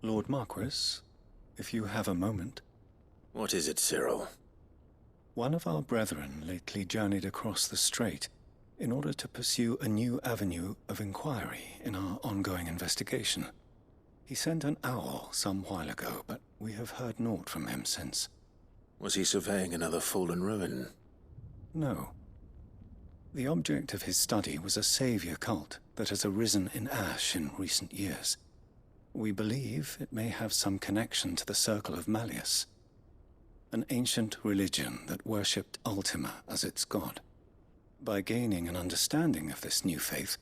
Lord Marquis, if you have a moment. What is it, Cyril? One of our brethren lately journeyed across the strait in order to pursue a new avenue of inquiry in our ongoing investigation. He sent an owl some while ago, but we have heard naught from him since. Was he surveying another fallen ruin? No. The object of his study was a savior cult that has arisen in Ash in recent years. We believe it may have some connection to the Circle of Malleus, an ancient religion that worshipped Ultima as its god. By gaining an understanding of this new faith,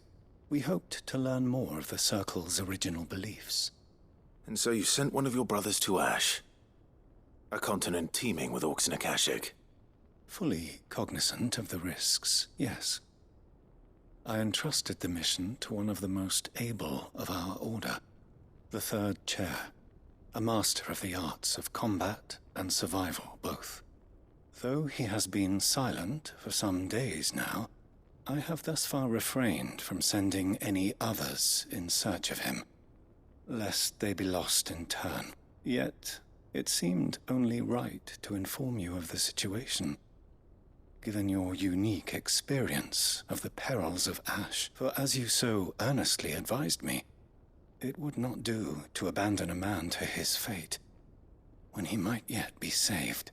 we hoped to learn more of the Circle's original beliefs. And so you sent one of your brothers to Ash, a continent teeming with orcs and Akashic. Fully cognizant of the risks, yes. I entrusted the mission to one of the most able of our order, the Third Chair, a master of the arts of combat and survival both. Though he has been silent for some days now, I have thus far refrained from sending any others in search of him, lest they be lost in turn. Yet, it seemed only right to inform you of the situation, given your unique experience of the perils of Ash. For as you so earnestly advised me, it would not do to abandon a man to his fate, when he might yet be saved.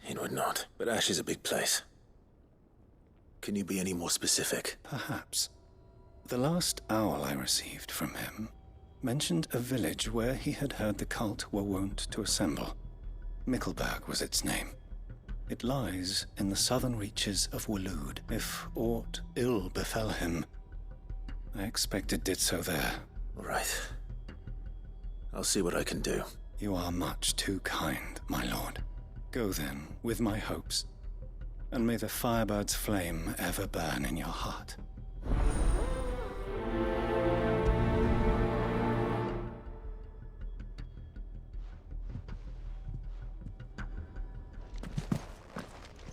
It would not, but Ash is a big place. Can you be any more specific? Perhaps. The last owl I received from him mentioned a village where he had heard the cult were wont to assemble. Mickleburg was its name. It lies in the southern reaches of Waloed. If aught ill befell him, I expect it did so there. Right. I'll see what I can do. You are much too kind, my lord. Go then, with my hopes, and may the firebird's flame ever burn in your heart.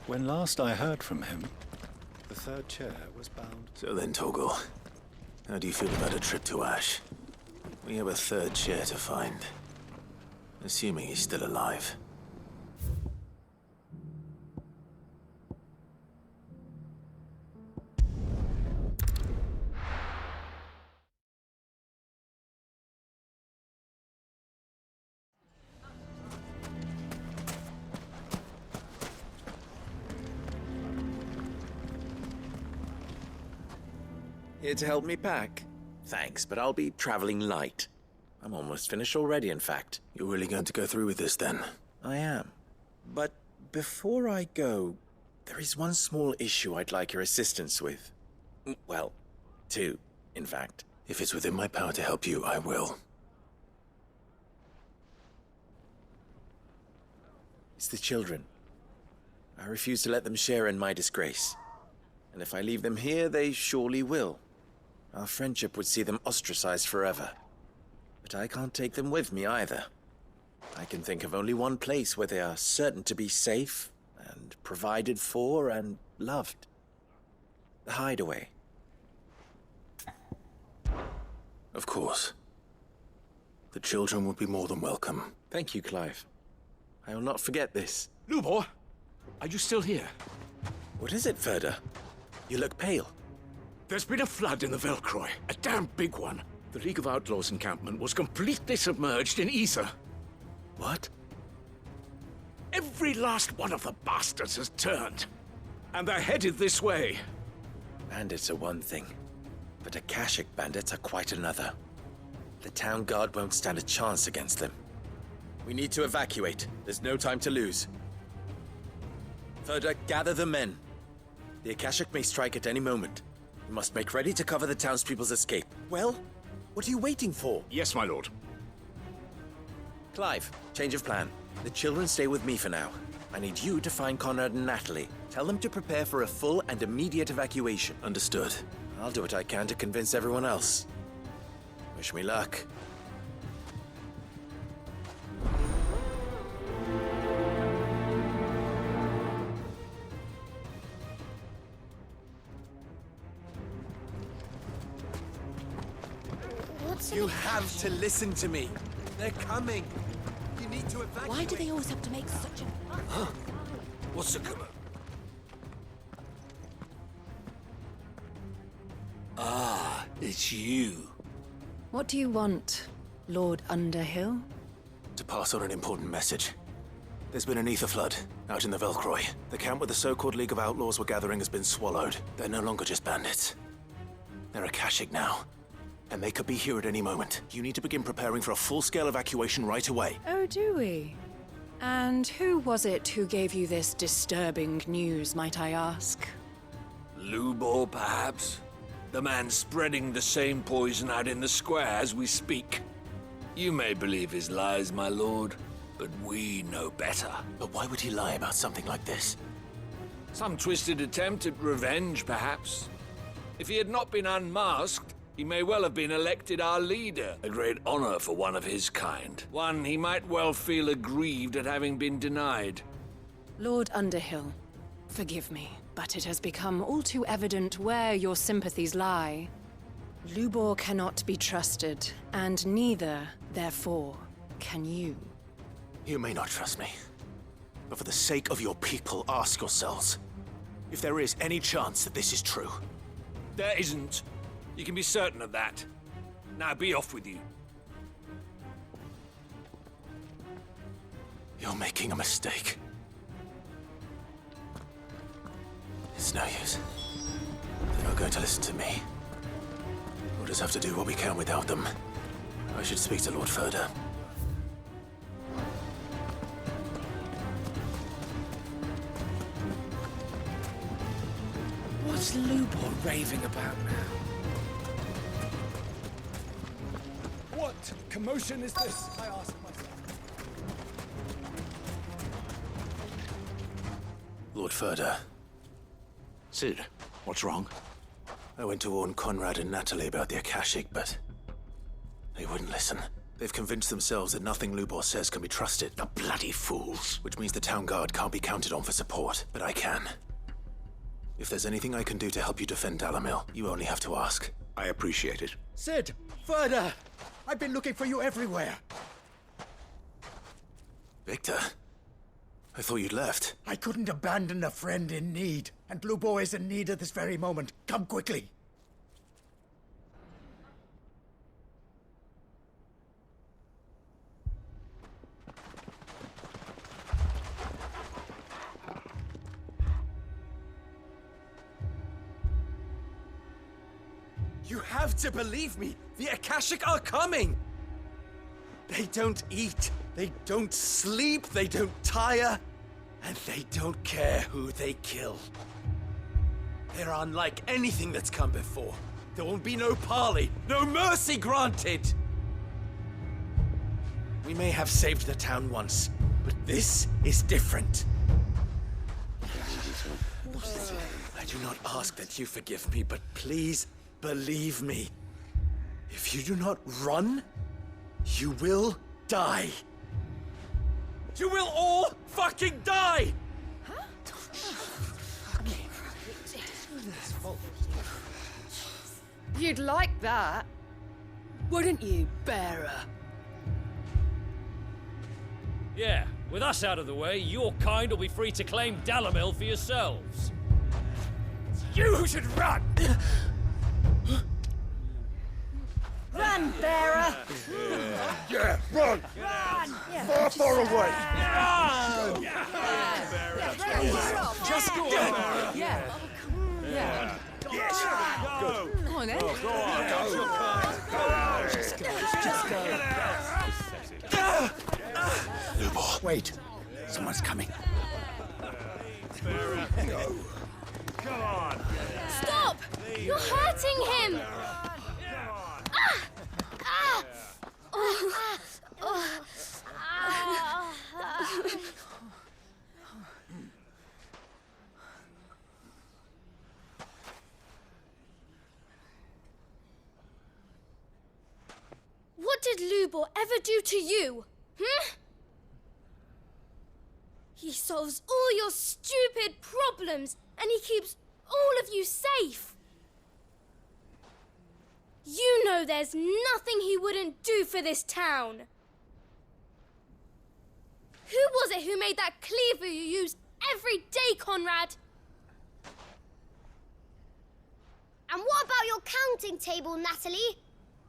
When last I heard from him, the Third Chair was bound... So then, Toggle, how do you feel about a trip to Ash? We have a Third Chair to find. Assuming he's still alive. Here to help me pack? Thanks, but I'll be traveling light. I'm almost finished already, in fact. You're really going to go through with this, then? I am. But before I go, there is one small issue I'd like your assistance with. Well, two, in fact. If it's within my power to help you, I will. It's the children. I refuse to let them share in my disgrace. And if I leave them here, they surely will. Our friendship would see them ostracized forever. But I can't take them with me either. I can think of only one place where they are certain to be safe, and provided for, and loved. The Hideaway. Of course. The children would be more than welcome. Thank you, Clive. I will not forget this. Lubor, are you still here? What is it, Ferda? You look pale. There's been a flood in the Velcroy, a damn big one. The League of Outlaws encampment was completely submerged in ether. What? Every last one of the bastards has turned. And they're headed this way. Bandits are one thing, but Akashic bandits are quite another. The town guard won't stand a chance against them. We need to evacuate. There's no time to lose. Ferda, gather the men. The Akashic may strike at any moment. We must make ready to cover the townspeople's escape. Well, what are you waiting for? Yes, my lord. Clive, change of plan. The children stay with me for now. I need you to find Conrad and Natalie. Tell them to prepare for a full and immediate evacuation. Understood. I'll do what I can to convince everyone else. Wish me luck. You have to listen to me. They're coming. You need to evacuate. Why do they always have to make such a... What's the... Ah, it's you. What do you want, Lord Underhill? To pass on an important message. There's been an ether flood out in the Velcroy. The camp where the so-called League of Outlaws were gathering has been swallowed. They're no longer just bandits. They're Akashic now. And they could be here at any moment. You need to begin preparing for a full-scale evacuation right away. Oh, do we? And who was it who gave you this disturbing news, might I ask? Lubor, perhaps? The man spreading the same poison out in the square as we speak. You may believe his lies, my lord, but we know better. But why would he lie about something like this? Some twisted attempt at revenge, perhaps. If he had not been unmasked, he may well have been elected our leader. A great honor for one of his kind. One he might well feel aggrieved at having been denied. Lord Underhill, forgive me, but it has become all too evident where your sympathies lie. Lubor cannot be trusted, and neither, therefore, can you. You may not trust me, but for the sake of your people, ask yourselves if there is any chance that this is true. There isn't. You can be certain of that. Now be off with you. You're making a mistake. It's no use. They're not going to listen to me. We'll just have to do what we can without them. I should speak to Lord Furder. What's Lubor raving about now? What commotion is this, I ask myself? Lord Furder, Sid, what's wrong? I went to warn Conrad and Natalie about the Akashic, but they wouldn't listen. They've convinced themselves that nothing Lubor says can be trusted. The bloody fools. Which means the town guard can't be counted on for support, but I can. If there's anything I can do to help you defend Dalamil, you only have to ask. I appreciate it. Sid! Further! I've been looking for you everywhere. Victor, I thought you'd left. I couldn't abandon a friend in need, and Lubor is in need at this very moment. Come quickly. You have to believe me. The Akashic are coming. They don't eat, they don't sleep, they don't tire, and they don't care who they kill. They're unlike anything that's come before. There won't be no parley, no mercy granted. We may have saved the town once, but this is different. I do not ask that you forgive me, but please believe me. If you do not run, you will die. You will all fucking die! You'd like that, wouldn't you, bearer? Yeah, with us out of the way, your kind will be free to claim Dalamil for yourselves. You should run! Run, bearer! Yeah, run! Run! Far, far away! Just go on! Yeah. Yeah. Go! Come on, then. Lubor. Wait, someone's coming. Stop! You're hurting him! What did Lubor ever do to you? He solves all your stupid problems, and he keeps all of you safe. You know know there's nothing he wouldn't do for this town. Who was it who made that cleaver you use every day, Conrad? And what about your counting table, Natalie?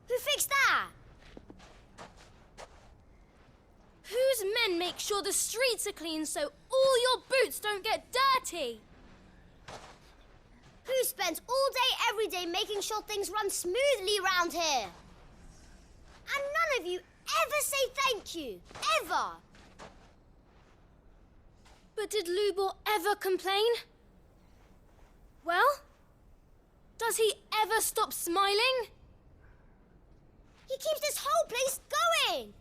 Who fixed that? Whose men make sure the streets are clean so all your boots don't get dirty? Who spends all day, every day making sure things run smoothly round here? And none of you ever say thank you. Ever. But did Lubor ever complain? Well, does he ever stop smiling? He keeps this whole place going.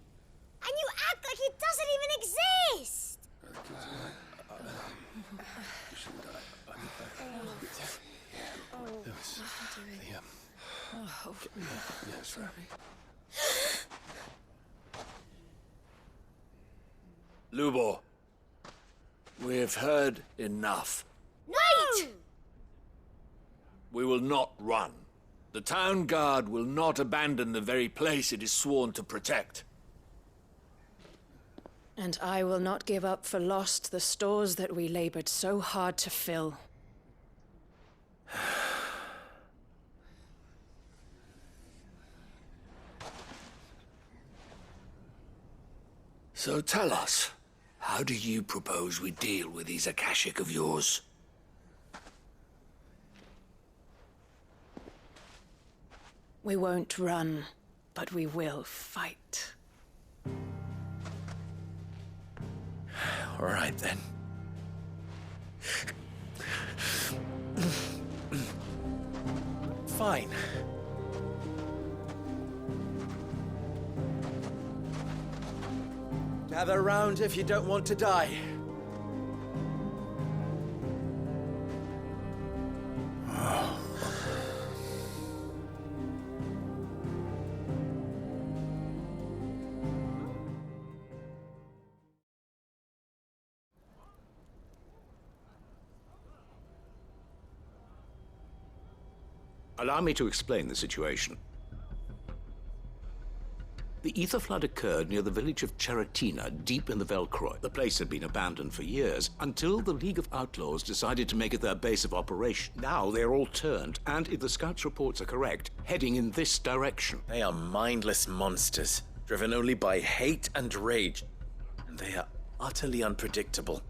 And you act like it doesn't even exist. Lubor, we've heard enough. Wait! We will not run. The town guard will not abandon the very place it is sworn to protect. And I will not give up for lost the stores that we labored so hard to fill. So tell us, how do you propose we deal with these Akashic of yours? We won't run, but we will fight. All right, then. Fine. Gather round if you don't want to die. Allow me to explain the situation. The ether flood occurred near the village of Cheratina, deep in the Velcroy. The place had been abandoned for years, until the League of Outlaws decided to make it their base of operation. Now they're all turned, and if the scouts' reports are correct, heading in this direction. They are mindless monsters, driven only by hate and rage. And they are utterly unpredictable.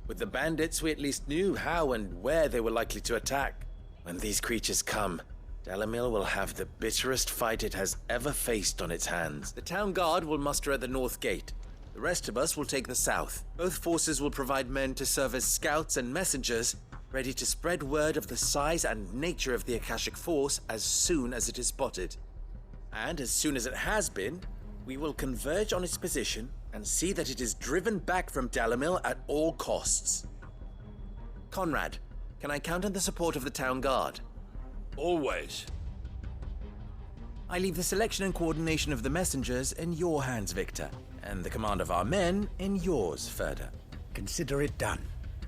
With the bandits, we at least knew how and where they were likely to attack. When these creatures come, Dalamil will have the bitterest fight it has ever faced on its hands. The town guard will muster at the north gate. The rest of us will take the south. Both forces will provide men to serve as scouts and messengers, ready to spread word of the size and nature of the Akashic force as soon as it is spotted. And as soon as it has been, we will converge on its position and see that it is driven back from Dalamil at all costs. Conrad, can I count on the support of the town guard? Always. I leave the selection and coordination of the messengers in your hands, Victor, and the command of our men in yours, Ferda. Consider it done.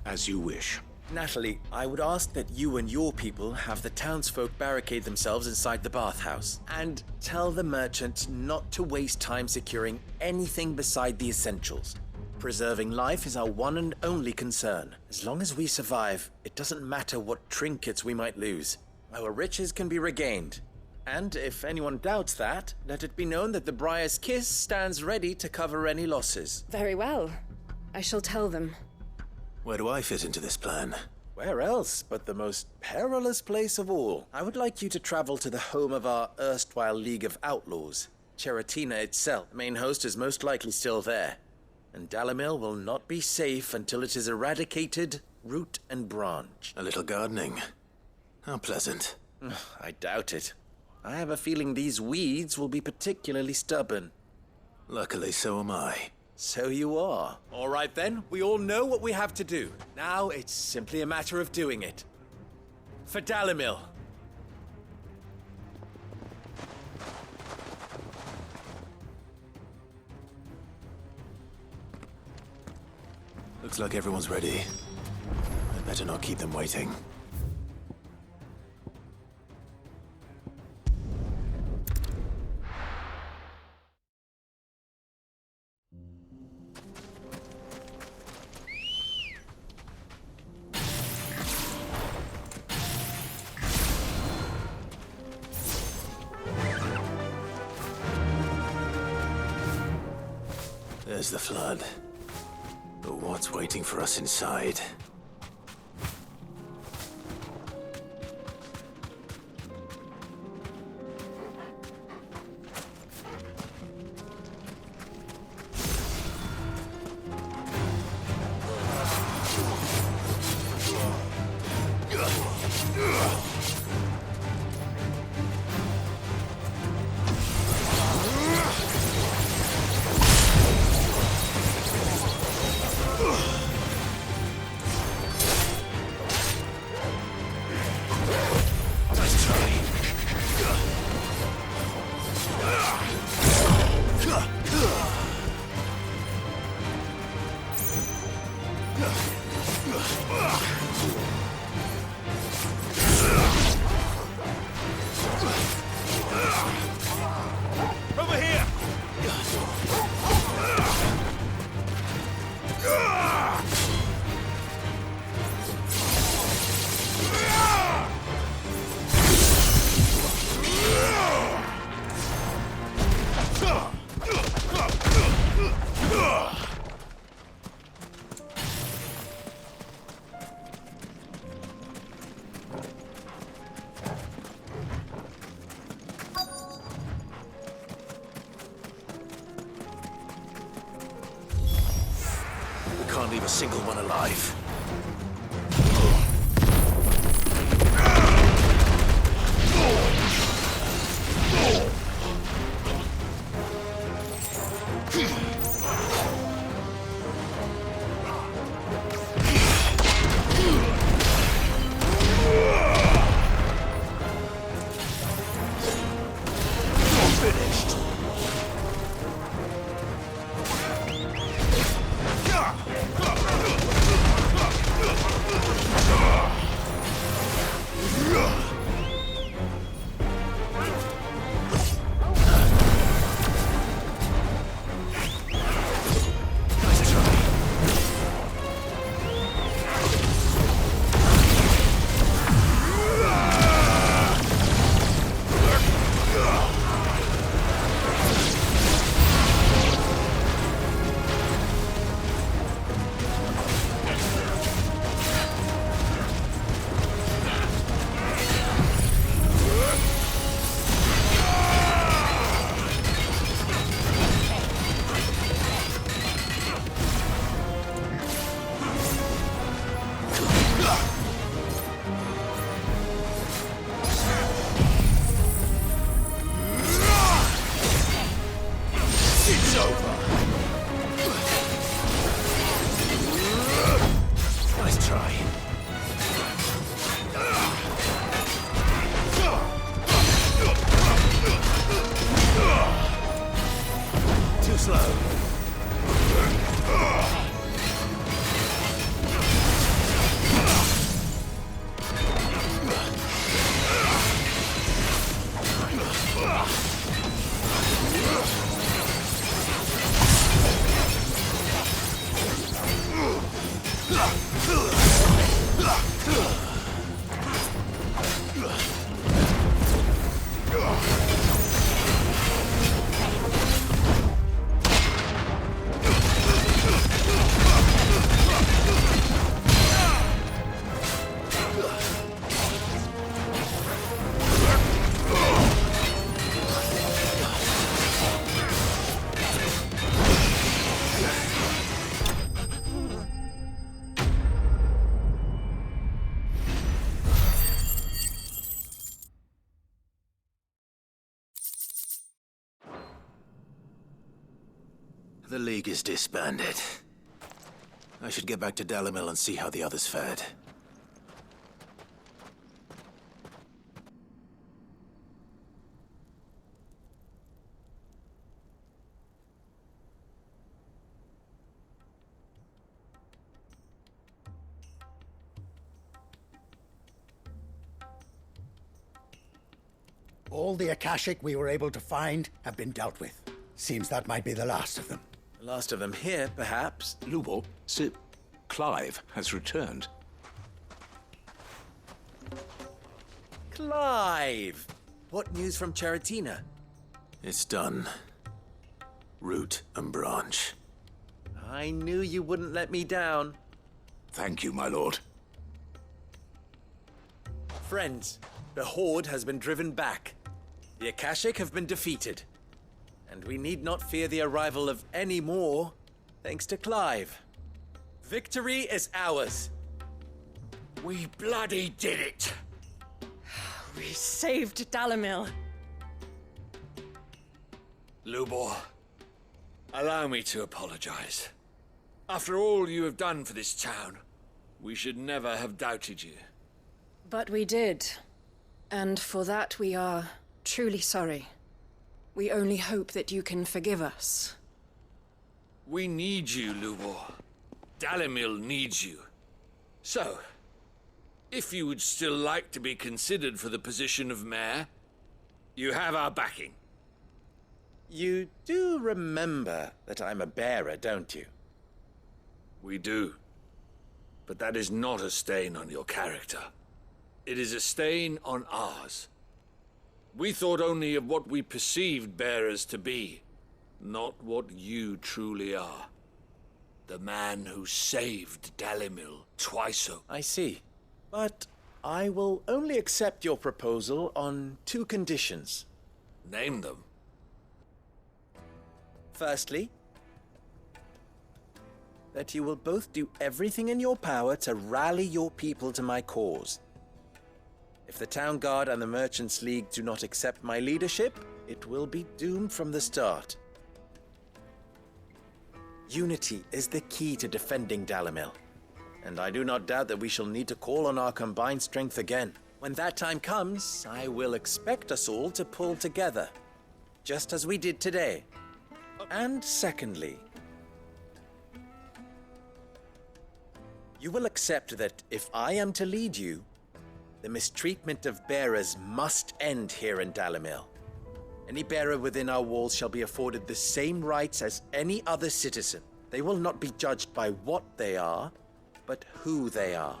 As you wish. Natalie, I would ask that you and your people have the townsfolk barricade themselves inside the bathhouse, and tell the merchant not to waste time securing anything beside the essentials. Preserving life is our one and only concern. As long as we survive, it doesn't matter what trinkets we might lose. Our riches can be regained. And if anyone doubts that, let it be known that the Briar's Kiss stands ready to cover any losses. Very well. I shall tell them. Where do I fit into this plan? Where else but the most perilous place of all? I would like you to travel to the home of our erstwhile League of Outlaws. Cheratina itself, main host, is most likely still there. And Dalamil will not be safe until it is eradicated, root and branch. A little gardening. How pleasant. I doubt it. I have a feeling these weeds will be particularly stubborn. Luckily, so am I. So you are. All right then, we all know what we have to do. Now it's simply a matter of doing it. For Dalamil. Looks like everyone's ready. I'd better not keep them waiting. There's the flood. But what's waiting for us inside? Can't leave a single one alive. The League is disbanded. I should get back to Dalimil and see how the others fared. All the Akashic we were able to find have been dealt with. Seems that might be the last of them. The last of them here, perhaps. Lubo, Sir Clive has returned. Clive! What news from Charatina? It's done. Root and branch. I knew you wouldn't let me down. Thank you, my lord. Friends, the Horde has been driven back. The Akashic have been defeated. And we need not fear the arrival of any more, thanks to Clive. Victory is ours. We bloody did it! We saved Dalimil. Lubor, allow me to apologize. After all you have done for this town, we should never have doubted you. But we did. And for that we are truly sorry. We only hope that you can forgive us. We need you, Lubor. Dalimil needs you. So, if you would still like to be considered for the position of mayor, you have our backing. You do remember that I'm a bearer, don't you? We do. But that is not a stain on your character. It is a stain on ours. We thought only of what we perceived bearers to be, not what you truly are. The man who saved Dalimil twice over. I see. But I will only accept your proposal on 2 conditions. Name them. Firstly, that you will both do everything in your power to rally your people to my cause. If the Town Guard and the Merchants League do not accept my leadership, it will be doomed from the start. Unity is the key to defending Dalimil, and I do not doubt that we shall need to call on our combined strength again. When that time comes, I will expect us all to pull together, just as we did today. And secondly, you will accept that if I am to lead you, the mistreatment of bearers must end here in Dalimil. Any bearer within our walls shall be afforded the same rights as any other citizen. They will not be judged by what they are, but who they are.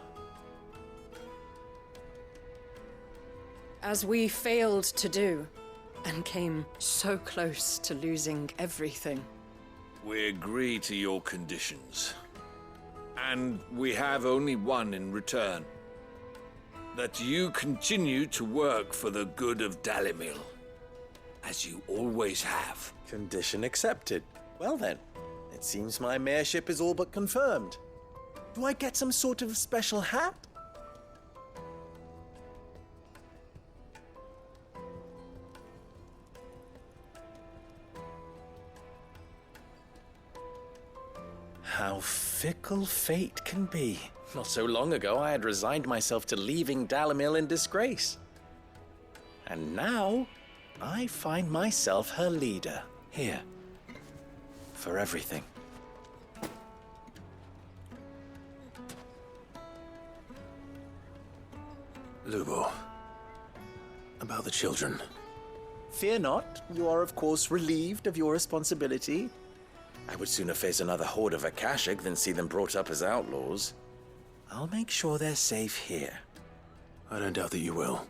As we failed to do, and came so close to losing everything. We agree to your conditions. And we have only one in return. That you continue to work for the good of Dalimil, as you always have. Condition accepted. Well then, it seems my mayorship is all but confirmed. Do I get some sort of special hat? How fickle fate can be. Not so long ago, I had resigned myself to leaving Dalimil in disgrace. And now, I find myself her leader, here, for everything. Lubor, about the children. Fear not, you are of course relieved of your responsibility. I would sooner face another horde of Akashic than see them brought up as outlaws. I'll make sure they're safe here. I don't doubt that you will.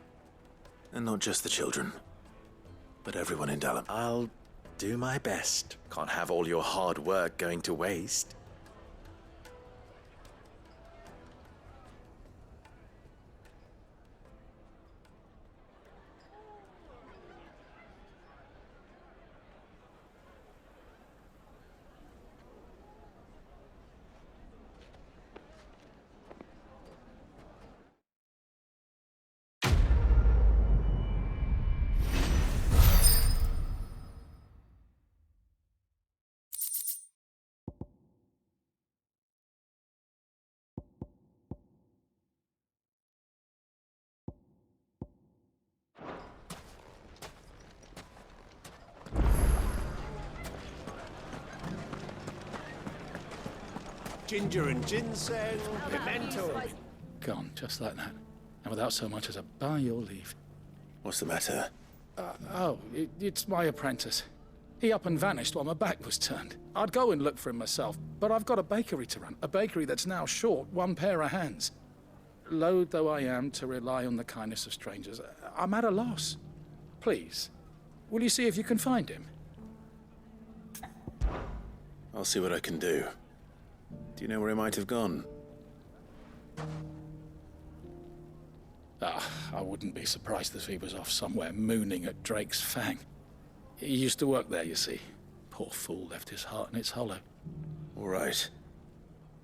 And not just the children, but everyone in Dalimil. I'll do my best. Can't have all your hard work going to waste. Ginger and ginseng, pimento. Gone, just like that. And without so much as a by your leave. What's the matter? It's my apprentice. He up and vanished while my back was turned. I'd go and look for him myself, but I've got a bakery to run. A bakery that's now short one pair of hands. Loath though I am to rely on the kindness of strangers, I'm at a loss. Please, will you see if you can find him? I'll see what I can do. Do you know where he might have gone? I wouldn't be surprised if he was off somewhere mooning at Drake's Fang. He used to work there, you see. Poor fool left his heart in its hollow. All right.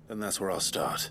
Then that's where I'll start.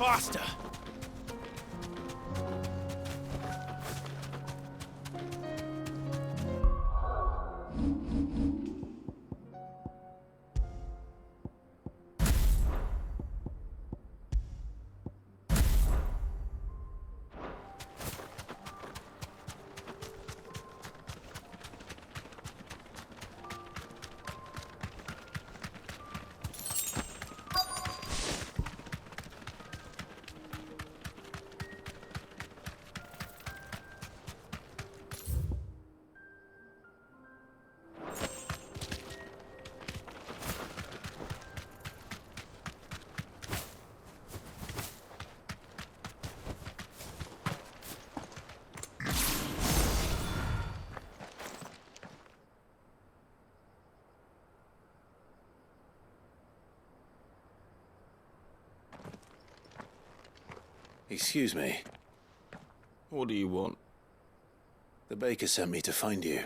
Faster! Excuse me. What do you want? The baker sent me to find you.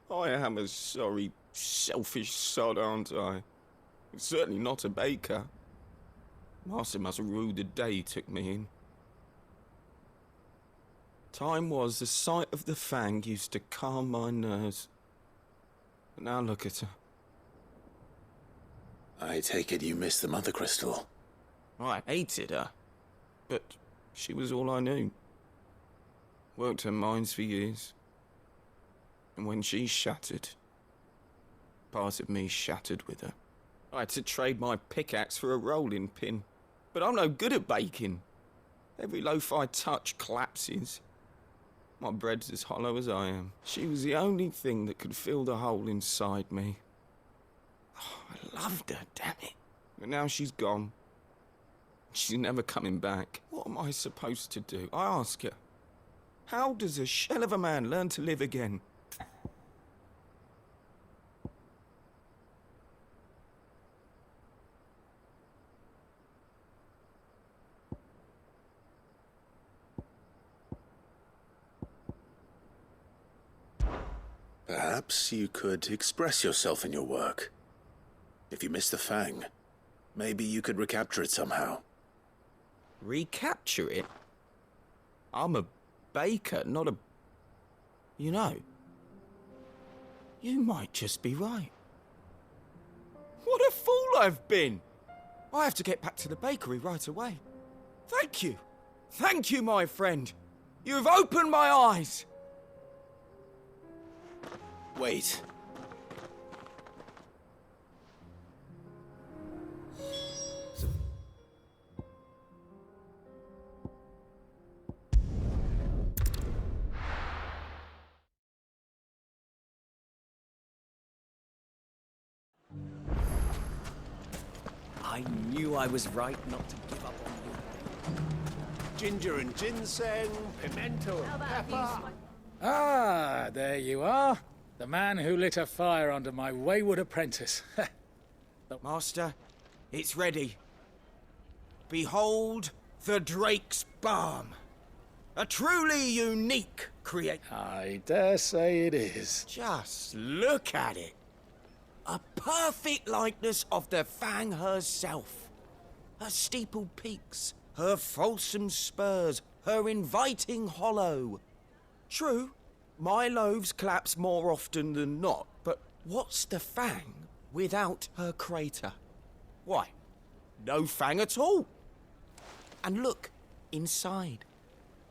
I am a sorry, selfish sod, aren't I? I'm certainly not a baker. Master must have ruled the day he took me in. Time was the sight of the Fang used to calm my nerves. But now look at her. I take it you missed the Mother Crystal. I hated her, but she was all I knew. Worked her mines for years. And when she shattered, part of me shattered with her. I had to trade my pickaxe for a rolling pin. But I'm no good at baking. Every loaf I touch collapses. My bread's as hollow as I am. She was the only thing that could fill the hole inside me. Oh, I loved her, damn it. But now she's gone. She's never coming back. What am I supposed to do? I ask her. How does a shell of a man learn to live again? Perhaps you could express yourself in your work. If you miss the Fang, maybe you could recapture it somehow. Recapture it? I'm a baker, not a... You know, you might just be right. What a fool I've been! I have to get back to the bakery right away. Thank you. Thank you, my friend. You've opened my eyes. Wait. I knew I was right not to give up on you. Ginger and ginseng, pimento and pepper. Ah, there you are. The man who lit a fire under my wayward apprentice. Master, it's ready. Behold the Drake's Balm. A truly unique creation. I dare say it is. Just look at it. A perfect likeness of the Fang herself. Her steepled peaks, her fulsome spurs, her inviting hollow. True, my loaves collapse more often than not, but what's the Fang without her crater? Why, no Fang at all. And look, inside.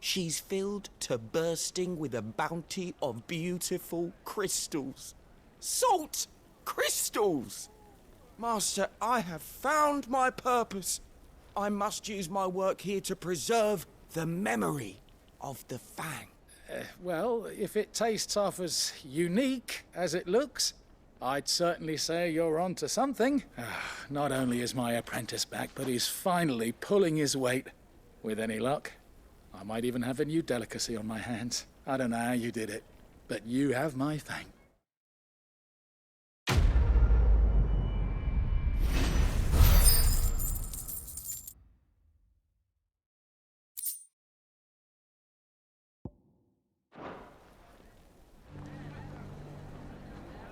She's filled to bursting with a bounty of beautiful crystals. Salt crystals! Master, I have found my purpose. I must use my work here to preserve the memory of the Fang. Well, if it tastes half as unique as it looks, I'd certainly say you're onto something. Not only is my apprentice back, but he's finally pulling his weight. With any luck, I might even have a new delicacy on my hands. I don't know how you did it, but you have my thanks.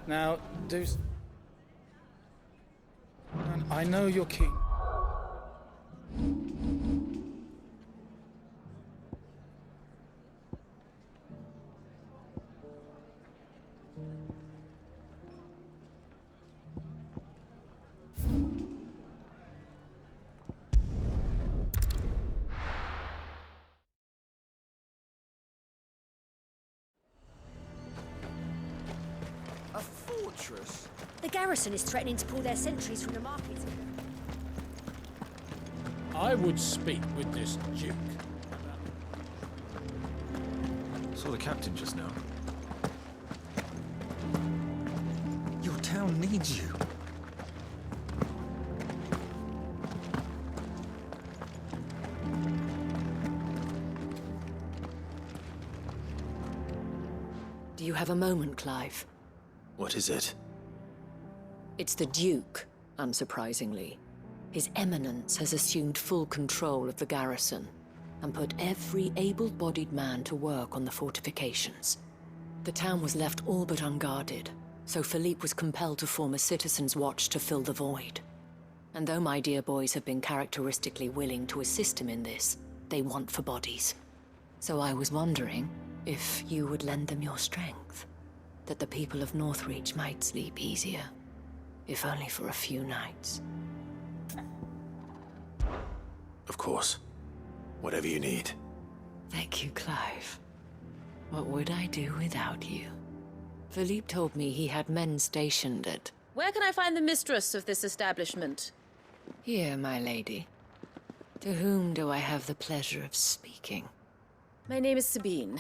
Now, I know you're keen. A fortress? The garrison is threatening to pull their sentries from the market. I would speak with this Duke. Saw the captain just now. Your town needs you. Do you have a moment, Clive? What is it? It's the Duke, unsurprisingly. His Eminence has assumed full control of the garrison and put every able-bodied man to work on the fortifications. The town was left all but unguarded, so Philippe was compelled to form a citizens' watch to fill the void. And though my dear boys have been characteristically willing to assist him in this, they want for bodies. So I was wondering if you would lend them your strength, that the people of Northreach might sleep easier, if only for a few nights. Of course. Whatever you need. Thank you, Clive. What would I do without you? Philippe told me he had men stationed at... Where can I find the mistress of this establishment? Here, my lady. To whom do I have the pleasure of speaking? My name is Sabine,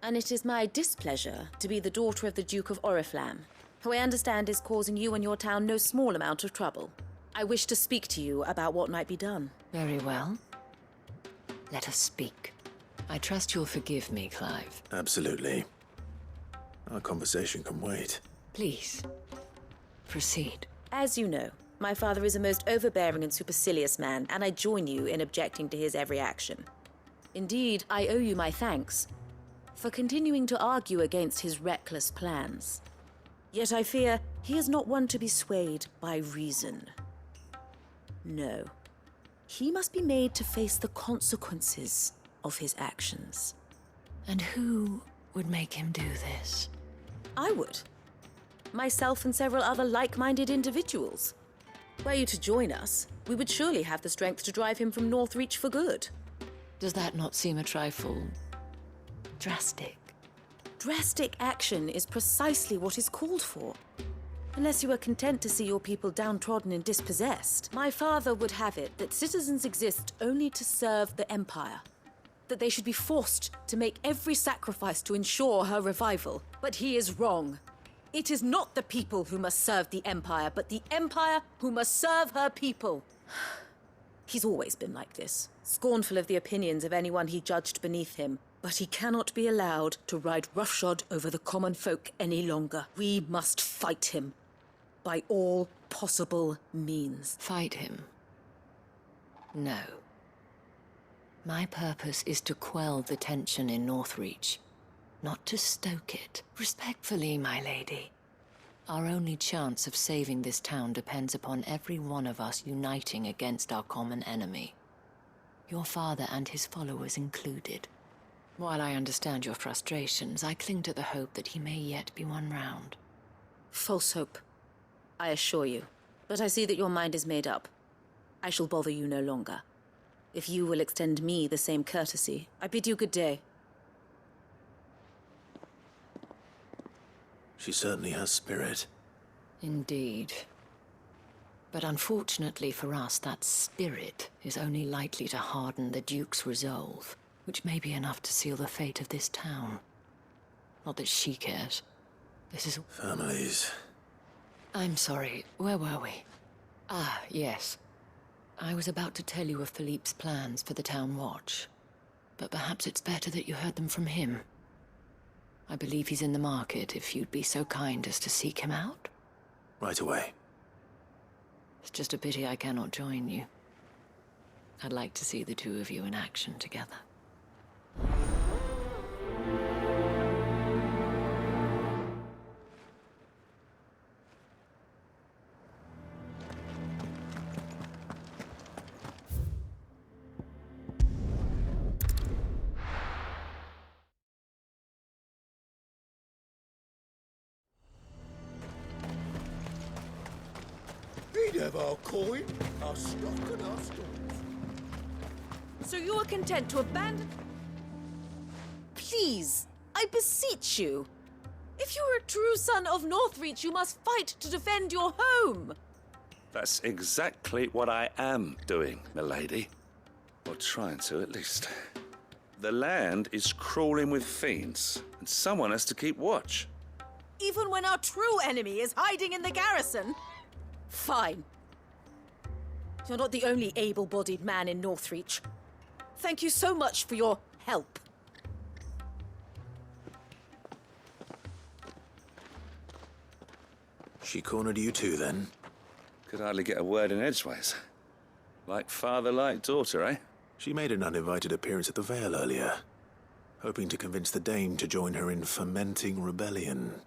and it is my displeasure to be the daughter of the Duke of Oriflamme, who I understand is causing you and your town no small amount of trouble. I wish to speak to you about what might be done. Very well. Let us speak. I trust you'll forgive me, Clive. Absolutely. Our conversation can wait. Please, proceed. As you know, my father is a most overbearing and supercilious man, and I join you in objecting to his every action. Indeed, I owe you my thanks for continuing to argue against his reckless plans. Yet I fear he is not one to be swayed by reason. No. He must be made to face the consequences of his actions. And who would make him do this? I would. Myself and several other like-minded individuals. Were you to join us, we would surely have the strength to drive him from Northreach for good. Does that not seem a trifle drastic? Drastic action is precisely what is called for. Unless you are content to see your people downtrodden and dispossessed, my father would have it that citizens exist only to serve the Empire. That they should be forced to make every sacrifice to ensure her revival. But he is wrong. It is not the people who must serve the Empire, but the Empire who must serve her people. He's always been like this, scornful of the opinions of anyone he judged beneath him. But he cannot be allowed to ride roughshod over the common folk any longer. We must fight him. By all possible means. Fight him? No. My purpose is to quell the tension in Northreach, not to stoke it. Respectfully, my lady. Our only chance of saving this town depends upon every one of us uniting against our common enemy. Your father and his followers included. While I understand your frustrations, I cling to the hope that he may yet be won round. False hope, I assure you. But I see that your mind is made up. I shall bother you no longer. If you will extend me the same courtesy, I bid you good day. She certainly has spirit. Indeed. But unfortunately for us, that spirit is only likely to harden the Duke's resolve, which may be enough to seal the fate of this town. Not that she cares. This is... Families. I'm sorry, where were we? Ah, yes. I was about to tell you of Philippe's plans for the town watch. But perhaps it's better that you heard them from him. I believe he's in the market, if you'd be so kind as to seek him out. Right away. It's just a pity I cannot join you. I'd like to see the two of you in action together. He'd have our coin, our stock and our stores. So you are content to abandon... Please, I beseech you. If you are a true son of Northreach, you must fight to defend your home. That's exactly what I am doing, milady. Or trying to, at least. The land is crawling with fiends, and someone has to keep watch. Even when our true enemy is hiding in the garrison? Fine. You're not the only able-bodied man in Northreach. Thank you so much for your help. She cornered you too, then? Could hardly get a word in edgeways. Like father, like daughter, eh? She made an uninvited appearance at the Vale earlier, hoping to convince the Dame to join her in fomenting rebellion.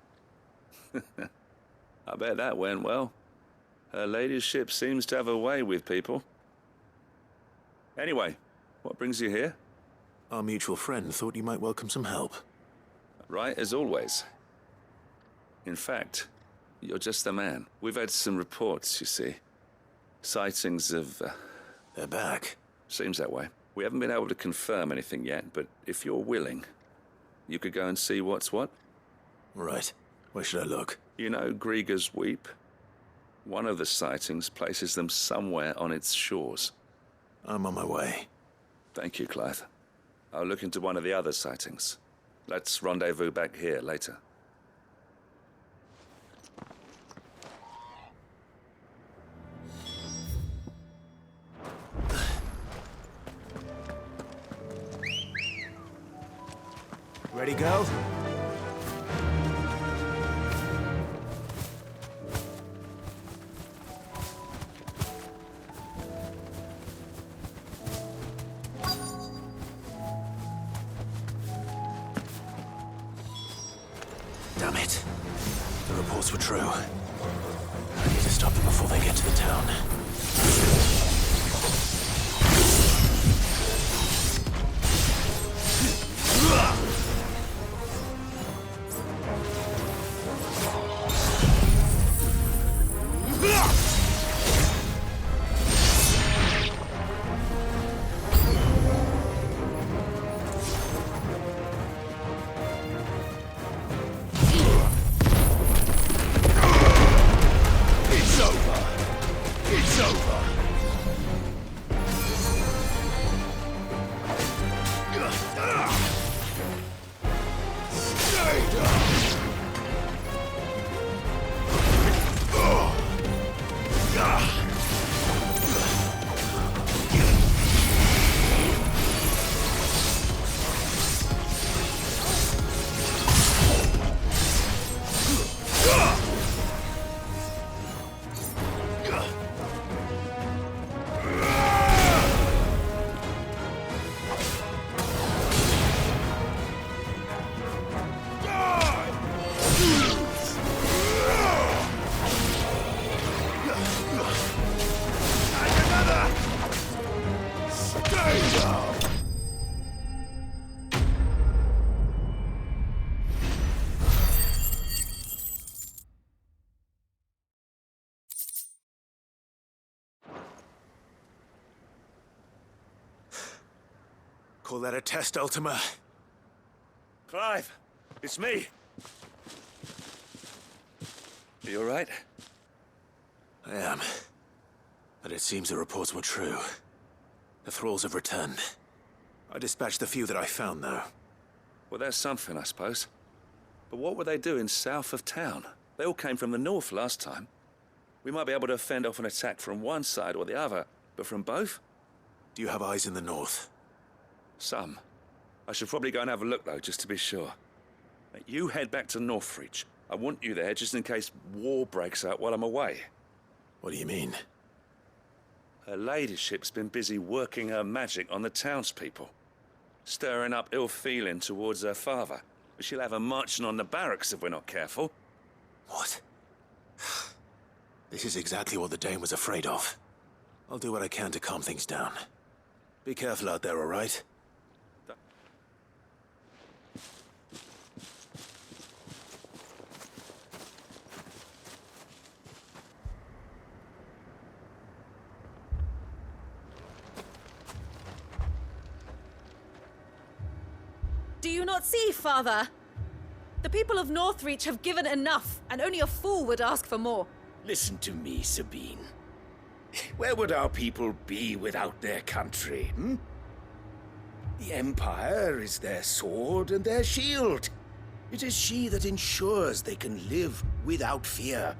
I bet that went well. Her ladyship seems to have a way with people. Anyway, what brings you here? Our mutual friend thought you might welcome some help. Right, as always. In fact, you're just the man. We've had some reports, you see. Sightings of... They're back. Seems that way. We haven't been able to confirm anything yet, but if you're willing, you could go and see what's what. Right. Where should I look? You know Grieger's Weep? One of the sightings places them somewhere on its shores. I'm on my way. Thank you, Clive. I'll look into one of the other sightings. Let's rendezvous back here later. Ready, girl? Damn it. The reports were true. I need to stop them before they get to the town. Call that a test, Ultima? Clive, it's me. Are you all right? I am. But it seems the reports were true. The thralls have returned. I dispatched the few that I found, though. Well, there's something, I suppose. But what were they doing south of town? They all came from the north last time. We might be able to fend off an attack from one side or the other, but from both? Do you have eyes in the north? Some. I should probably go and have a look, though, just to be sure. You head back to Northreach. I want you there just in case war breaks out while I'm away. What do you mean? Her ladyship's been busy working her magic on the townspeople, stirring up ill feeling towards her father. But she'll have her marching on the barracks if we're not careful. What? This is exactly what the Dane was afraid of. I'll do what I can to calm things down. Be careful out there, all right? Do you not see, Father? The people of Northreach have given enough, and only a fool would ask for more. Listen to me, Sabine. Where would our people be without their country, hmm? The Empire is their sword and their shield. It is she that ensures they can live without fear.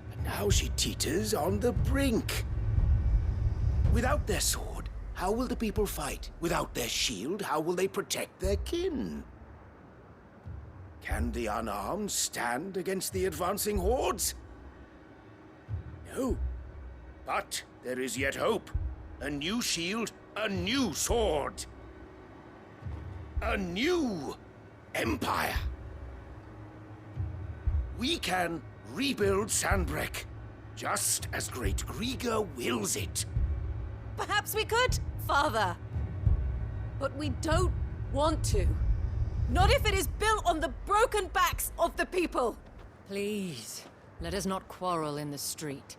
But now she teeters on the brink. Without their sword, how will the people fight? Without their shield, how will they protect their kin? Can the unarmed stand against the advancing hordes? No. But there is yet hope. A new shield, a new sword. A new empire. We can rebuild Sandbreck, just as Great Grieger wills it. Perhaps we could, Father. But we don't want to. Not if it is built on the broken backs of the people. Please, let us not quarrel in the street.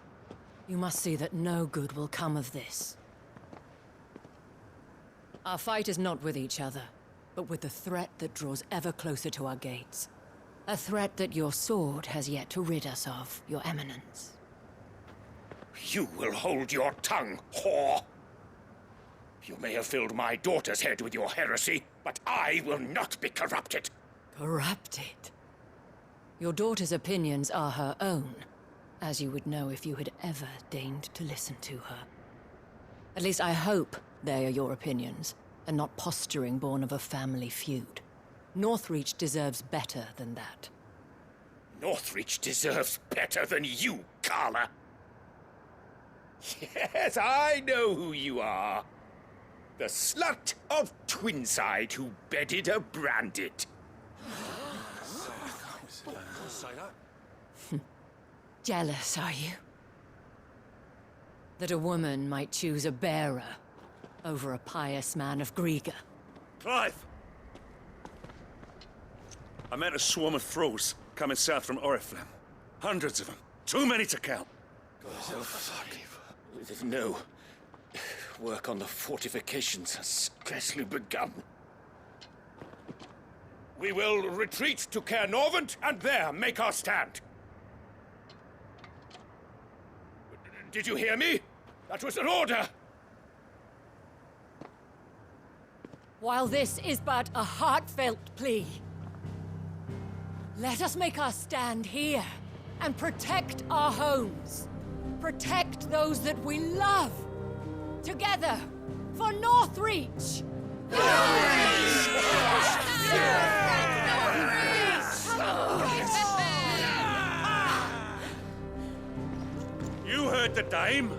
You must see that no good will come of this. Our fight is not with each other, but with the threat that draws ever closer to our gates. A threat that your sword has yet to rid us of, Your Eminence. You will hold your tongue, whore! You may have filled my daughter's head with your heresy, but I will not be corrupted. Corrupted? Your daughter's opinions are her own, as you would know if you had ever deigned to listen to her. At least I hope they are your opinions, and not posturing born of a family feud. Northreach deserves better than that. Northreach deserves better than you, Carla. Yes, I know who you are. The slut of Twinside who bedded a Branded. Jealous, are you? That a woman might choose a bearer over a pious man of Griega. Clive! I met a swarm of thralls coming south from Oriflamme. Hundreds of them. Too many to count. Oh, fuck. No. Work on the fortifications has scarcely begun. We will retreat to Caer Norvent and there make our stand. Did you hear me? That was an order! While this is but a heartfelt plea, let us make our stand here and protect our homes. Protect those that we love. Together, for Northreach! You heard the dame.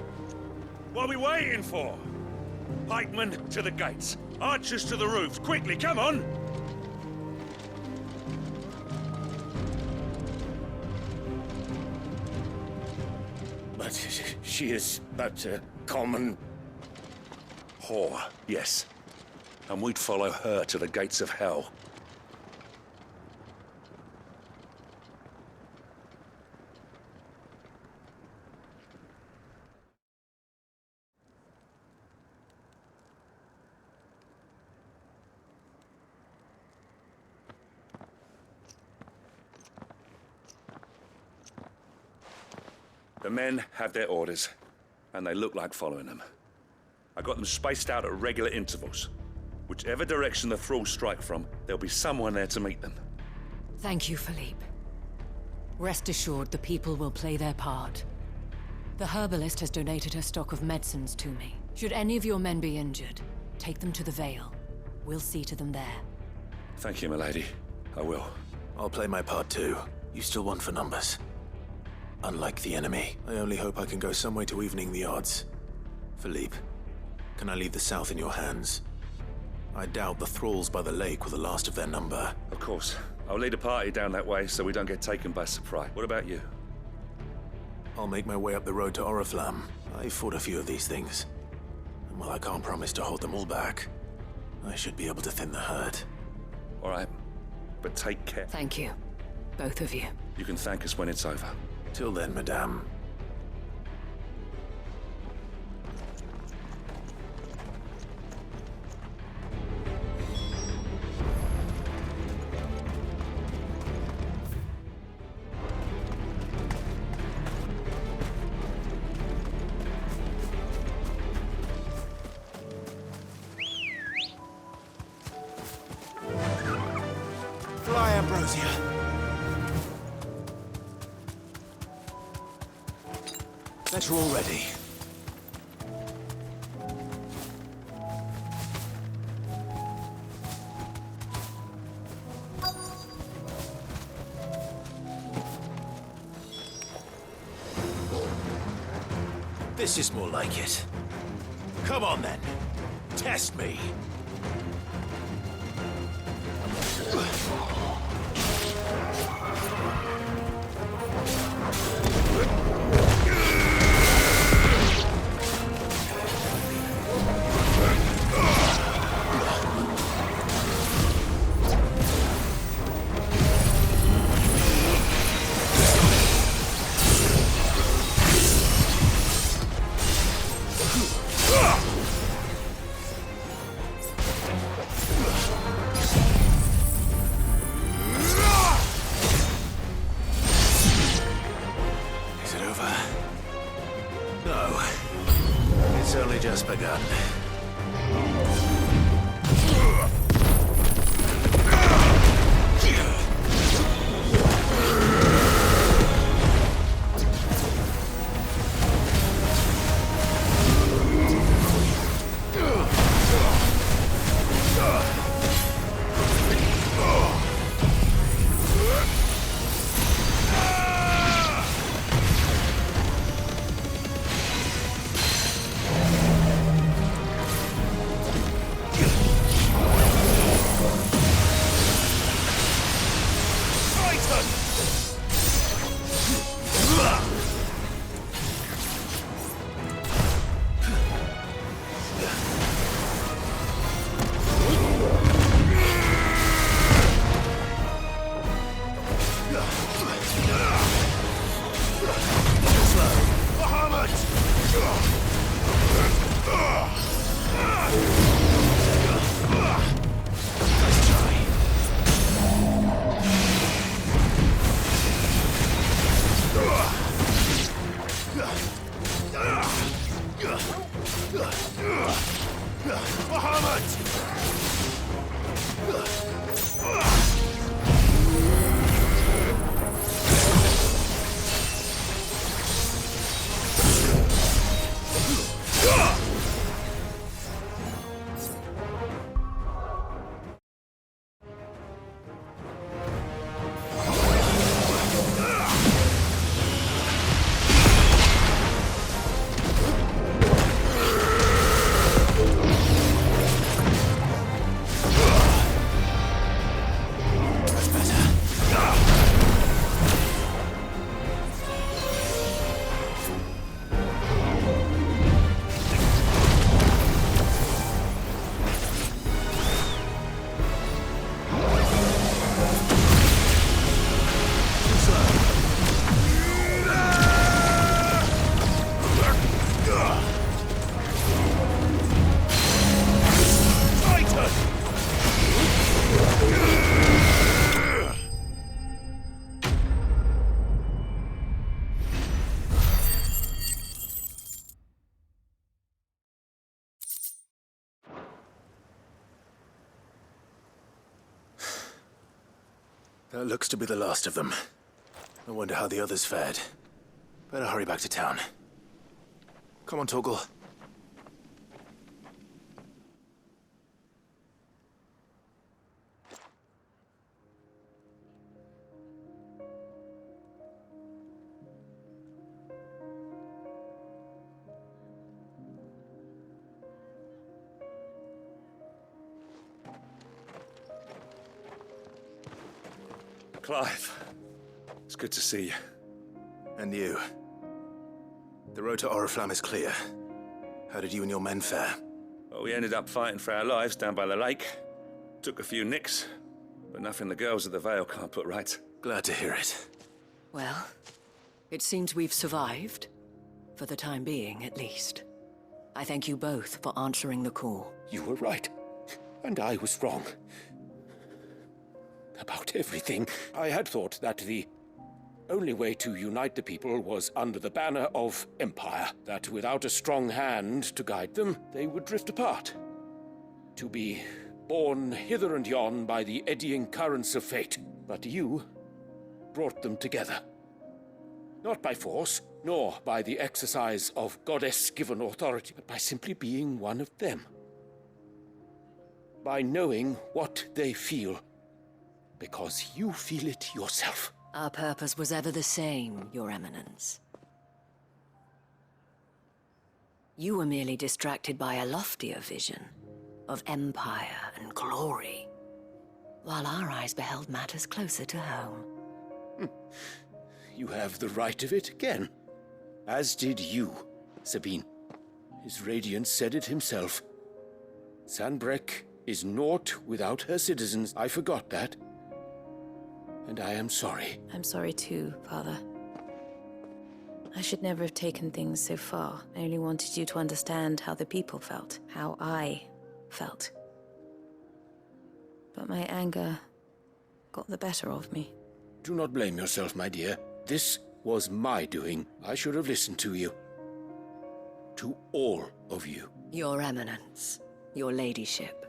What are we waiting for? Pikemen to the gates. Archers to the roofs. Quickly, come on! But she is but a common... whore, yes. And we'd follow her to the gates of hell. The men have their orders, and they look like following them. I got them spaced out at regular intervals. Whichever direction the thralls strike from, there'll be someone there to meet them. Thank you, Philippe. Rest assured the people will play their part. The herbalist has donated her stock of medicines to me. Should any of your men be injured, take them to the Vale. We'll see to them there. Thank you, milady. I will. I'll play my part too. You still want for numbers. Unlike the enemy, I only hope I can go some way to evening the odds. Philippe, can I leave the south in your hands? I doubt the thralls by the lake were the last of their number. Of course. I'll lead a party down that way so we don't get taken by surprise. What about you? I'll make my way up the road to Oriflamme. I fought a few of these things. And while I can't promise to hold them all back, I should be able to thin the herd. All right. But take care. Thank you. Both of you. You can thank us when it's over. Till then, madame. Fly, Ambrosia. Bet you're all ready. This is more like it. Come on then. Test me. Just begun. That looks to be the last of them. I wonder how the others fared. Better hurry back to town. Come on, Torgal. Clive, it's good to see you. And you. The road to Oriflamme is clear. How did you and your men fare? Well, we ended up fighting for our lives down by the lake. Took a few nicks, but nothing the girls at the Vale can't put right. Glad to hear it. Well, it seems we've survived. For the time being, at least. I thank you both for answering the call. You were right, and I was wrong. About everything. I had thought that the only way to unite the people was under the banner of Empire, that without a strong hand to guide them, they would drift apart. To be borne hither and yon by the eddying currents of fate. But you brought them together. Not by force, nor by the exercise of goddess-given authority, but by simply being one of them. By knowing what they feel, because you feel it yourself. Our purpose was ever the same, Your Eminence. You were merely distracted by a loftier vision of empire and glory, while our eyes beheld matters closer to home. You have the right of it again. As did you, Sabine. His radiance said it himself. Sanbreque is naught without her citizens. I forgot that. And I am sorry. I'm sorry too, Father. I should never have taken things so far. I only wanted you to understand how the people felt, how I felt. But my anger got the better of me. Do not blame yourself, my dear. This was my doing. I should have listened to you. To all of you. Your Eminence, your Ladyship.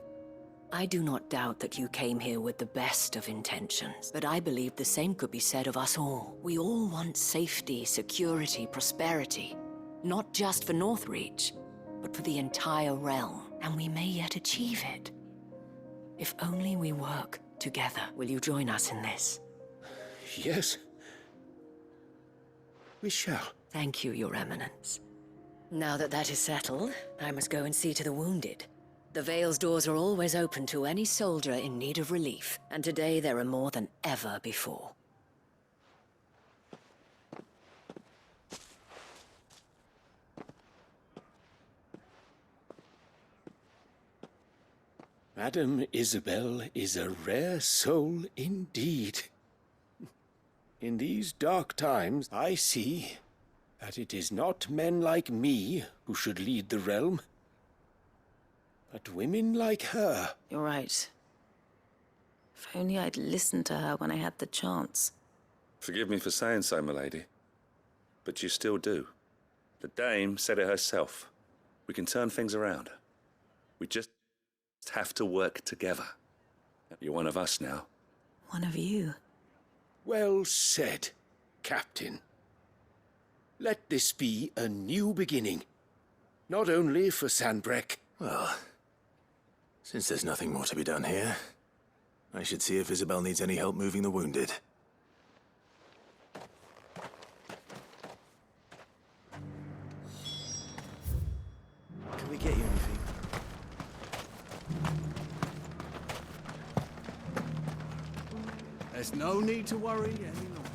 I do not doubt that you came here with the best of intentions, but I believe the same could be said of us all. We all want safety, security, prosperity. Not just for Northreach, but for the entire realm. And we may yet achieve it. If only we work together. Will you join us in this? Yes. We shall. Thank you, Your Eminence. Now that that is settled, I must go and see to the wounded. The Vale's doors are always open to any soldier in need of relief, and today there are more than ever before. Madame Isabel is a rare soul indeed. In these dark times, I see that it is not men like me who should lead the realm, but women like her. You're right. If only I'd listened to her when I had the chance. Forgive me for saying so, my lady, but you still do. The dame said it herself. We can turn things around. We just have to work together. You're one of us now. One of you. Well said, Captain. Let this be a new beginning. Not only for Sanbreque. Well, since there's nothing more to be done here, I should see if Isabel needs any help moving the wounded. Can we get you anything? There's no need to worry any longer.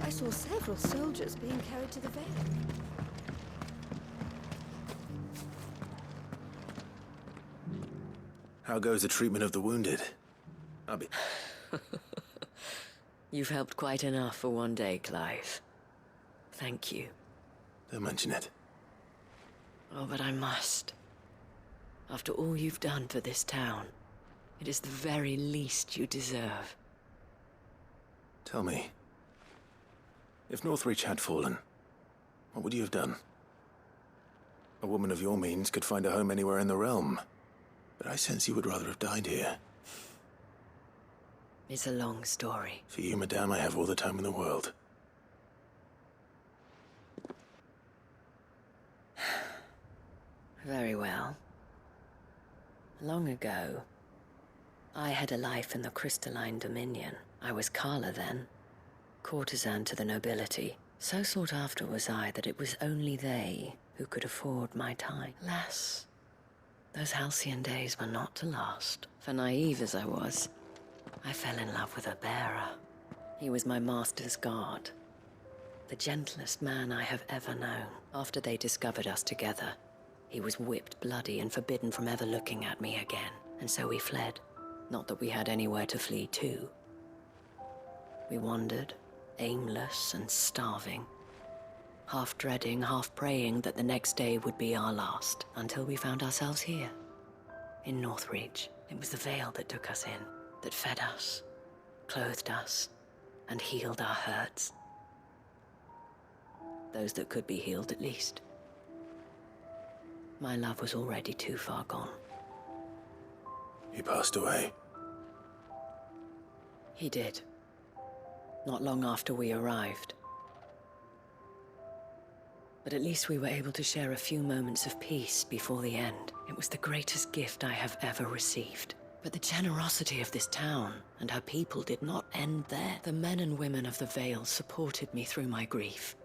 I saw several soldiers being carried to the Vale. How goes the treatment of the wounded? I'll be... You've helped quite enough for one day, Clive. Thank you. Don't mention it. Oh, but I must. After all you've done for this town, it is the very least you deserve. Tell me, if Northreach had fallen, what would you have done? A woman of your means could find a home anywhere in the realm, but I sense you would rather have died here. It's a long story. For you, madame, I have all the time in the world. Very well. Long ago, I had a life in the Crystalline Dominion. I was Carla then, courtesan to the nobility. So sought after was I that it was only they who could afford my time. Alas, those halcyon days were not to last. For naive as I was, I fell in love with a bearer. He was my master's guard, the gentlest man I have ever known. After they discovered us together, he was whipped bloody and forbidden from ever looking at me again. And so we fled. Not that we had anywhere to flee to. We wandered, aimless and starving, half dreading, half praying that the next day would be our last, until we found ourselves here, in Northreach. It was the Vale that took us in, that fed us, clothed us, and healed our hurts. Those that could be healed, at least. My love was already too far gone. He passed away. He did. Not long after we arrived. But at least we were able to share a few moments of peace before the end. It was the greatest gift I have ever received. But the generosity of this town and her people did not end there. The men and women of the Vale supported me through my grief.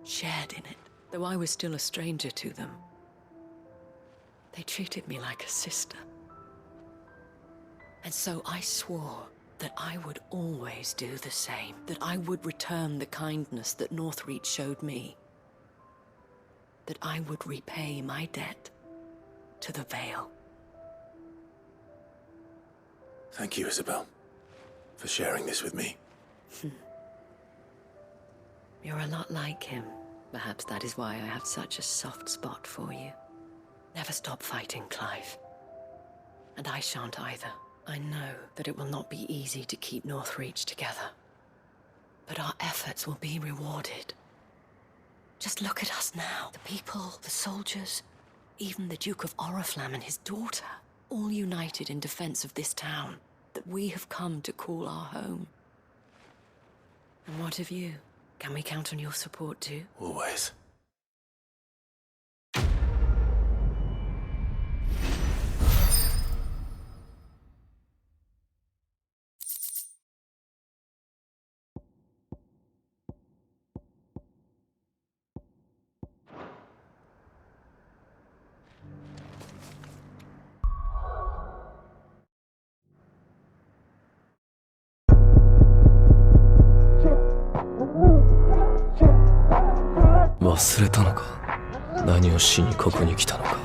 Shared in it, though I was still a stranger to them. They treated me like a sister. And so I swore that I would always do the same, that I would return the kindness that Northreach showed me, that I would repay my debt to the Vale. Thank you, Isabel, for sharing this with me. You're a lot like him. Perhaps that is why I have such a soft spot for you. Never stop fighting, Clive. And I shan't either. I know that it will not be easy to keep Northreach together. But our efforts will be rewarded. Just look at us now. The people, the soldiers, even the Duke of Oriflamme and his daughter, all united in defense of this town that we have come to call our home. And what of you? Can we count on your support too? Always.忘れたのか。何をしにここに来たのか。